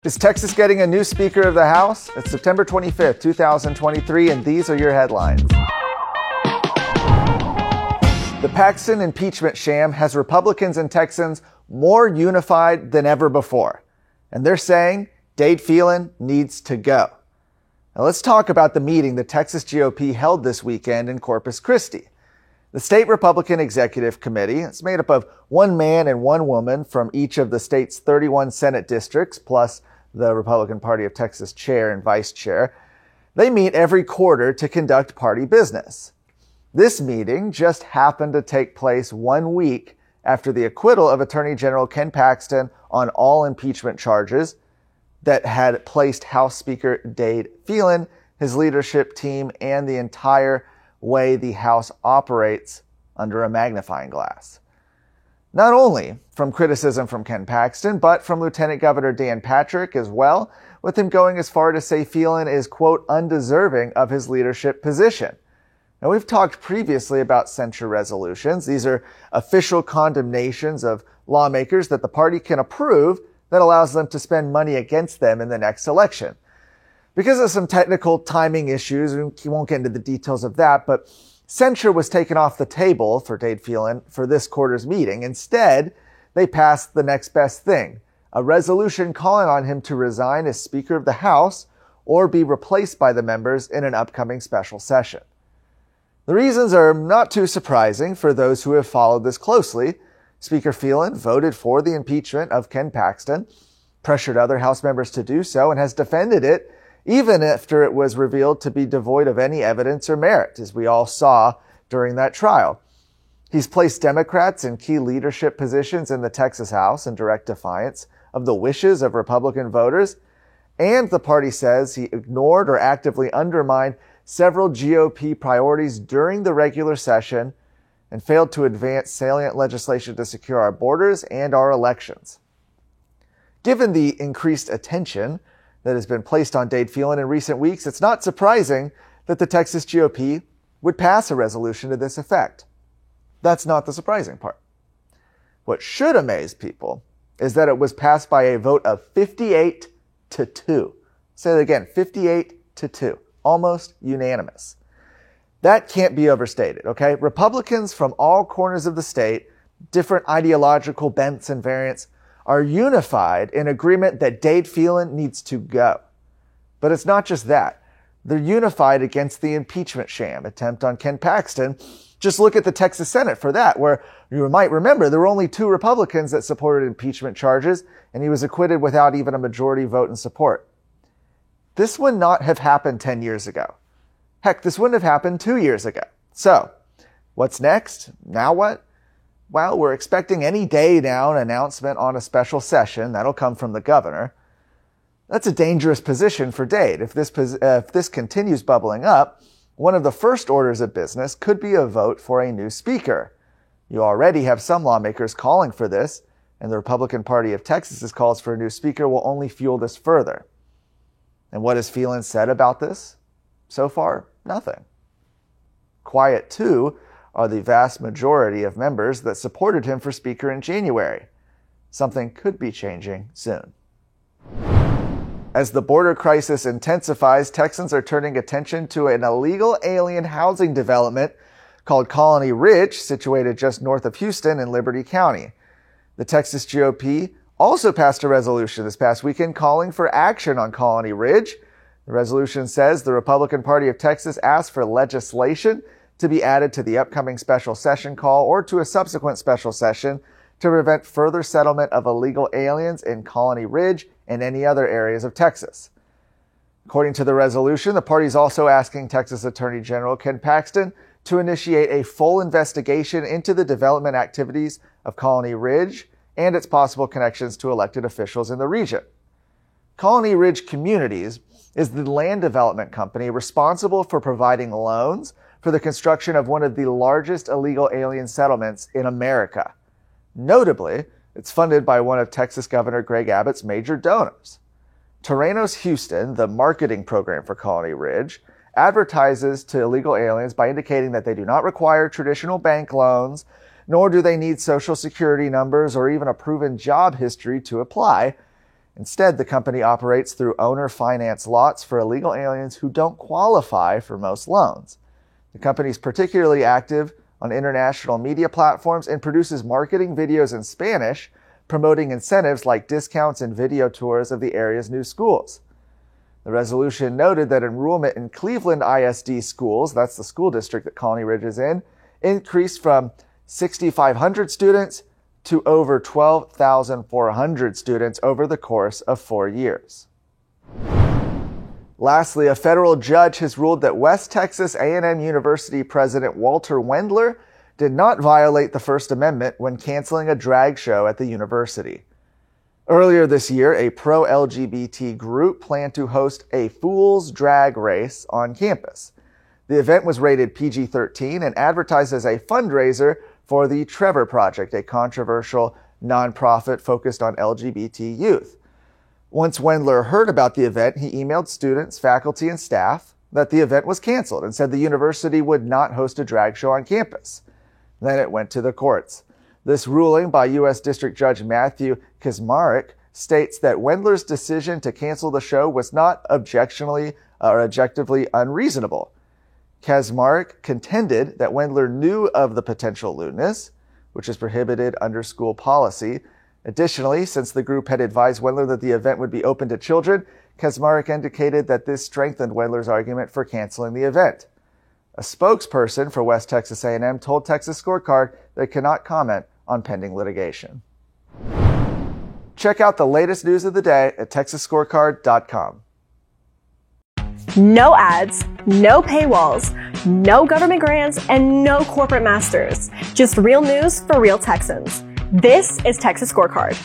Is Texas getting a new Speaker of the House? It's September 25th, 2023, and these are your headlines. The Paxton impeachment sham has Republicans and Texans more unified than ever before. And they're saying Dade Phelan needs to go. Now let's talk about the meeting the Texas GOP held this weekend in Corpus Christi. The State Republican Executive Committee, it's made up of one man and one woman from each of the state's 31 Senate districts, plus the Republican Party of Texas chair and vice chair. They meet every quarter to conduct party business. This meeting just happened to take place 1 week after the acquittal of Attorney General Ken Paxton on all impeachment charges that had placed House Speaker Dade Phelan, his leadership team, and the entire way the House operates under a magnifying glass. Not only from criticism from Ken Paxton, but from Lieutenant Governor Dan Patrick as well, with him going as far to say Phelan is, quote, undeserving of his leadership position. Now, we've talked previously about censure resolutions. These are official condemnations of lawmakers that the party can approve that allows them to spend money against them in the next election. Because of some technical timing issues, we won't get into the details of that, but censure was taken off the table for Dade Phelan for this quarter's meeting. Instead, they passed the next best thing, a resolution calling on him to resign as Speaker of the House or be replaced by the members in an upcoming special session. The reasons are not too surprising for those who have followed this closely. Speaker Phelan voted for the impeachment of Ken Paxton, pressured other House members to do so, and has defended it even after it was revealed to be devoid of any evidence or merit, as we all saw during that trial. He's placed Democrats in key leadership positions in the Texas House in direct defiance of the wishes of Republican voters, and the party says he ignored or actively undermined several GOP priorities during the regular session and failed to advance salient legislation to secure our borders and our elections. Given the increased attention that has been placed on Dade Phelan in recent weeks, it's not surprising that the Texas GOP would pass a resolution to this effect. That's not the surprising part. What should amaze people is that it was passed by a vote of 58-2. Say that again, 58-2. Almost unanimous. That can't be overstated, okay? Republicans from all corners of the state, different ideological bents and variants, are unified in agreement that Dade Phelan needs to go. But it's not just that. They're unified against the impeachment sham attempt on Ken Paxton. Just look at the Texas Senate for that, where you might remember there were only 2 Republicans that supported impeachment charges, and he was acquitted without even a majority vote in support. This would not have happened 10 years ago. Heck, this wouldn't have happened 2 years ago. So, what's next? Now what? Well, we're expecting any day now an announcement on a special session. That'll come from the governor. That's a dangerous position for Dade. If this continues bubbling up, one of the first orders of business could be a vote for a new speaker. You already have some lawmakers calling for this, and the Republican Party of Texas's calls for a new speaker will only fuel this further. And what has Phelan said about this? So far, nothing. Quiet, too, are the vast majority of members that supported him for Speaker in January. Something could be changing soon. As the border crisis intensifies, Texans are turning attention to an illegal alien housing development called Colony Ridge, situated just north of Houston in Liberty County. The Texas GOP also passed a resolution this past weekend calling for action on Colony Ridge. The resolution says the Republican Party of Texas asked for legislation to be added to the upcoming special session call or to a subsequent special session to prevent further settlement of illegal aliens in Colony Ridge and any other areas of Texas. According to the resolution, the party is also asking Texas Attorney General Ken Paxton to initiate a full investigation into the development activities of Colony Ridge and its possible connections to elected officials in the region. Colony Ridge Communities is the land development company responsible for providing loans for the construction of one of the largest illegal alien settlements in America. Notably, it's funded by one of Texas Governor Greg Abbott's major donors. Terrenos Houston, the marketing program for Colony Ridge, advertises to illegal aliens by indicating that they do not require traditional bank loans, nor do they need social security numbers or even a proven job history to apply. Instead, the company operates through owner-finance lots for illegal aliens who don't qualify for most loans. The company is particularly active on international media platforms and produces marketing videos in Spanish, promoting incentives like discounts and video tours of the area's new schools. The resolution noted that enrollment in Cleveland ISD schools, that's the school district that Colony Ridge is in, increased from 6,500 students to over 12,400 students over the course of 4 years. Lastly, a federal judge has ruled that West Texas A&M University President Walter Wendler did not violate the First Amendment when canceling a drag show at the university. Earlier this year, a pro-LGBT group planned to host a fool's drag race on campus. The event was rated PG-13 and advertised as a fundraiser for the Trevor Project, a controversial nonprofit focused on LGBT youth. Once Wendler heard about the event, he emailed students, faculty, and staff that the event was canceled and said the university would not host a drag show on campus. Then it went to the courts. This ruling by U.S. District Judge Matthew Kacsmaryk states that Wendler's decision to cancel the show was not objectively unreasonable. Kacsmaryk contended that Wendler knew of the potential lewdness, which is prohibited under school policy. Additionally, since the group had advised Wendler that the event would be open to children, Kacsmaryk indicated that this strengthened Wendler's argument for canceling the event. A spokesperson for West Texas A&M told Texas Scorecard they cannot comment on pending litigation. Check out the latest news of the day at TexasScorecard.com. No ads, no paywalls, no government grants, and no corporate masters. Just real news for real Texans. This is Texas Scorecard.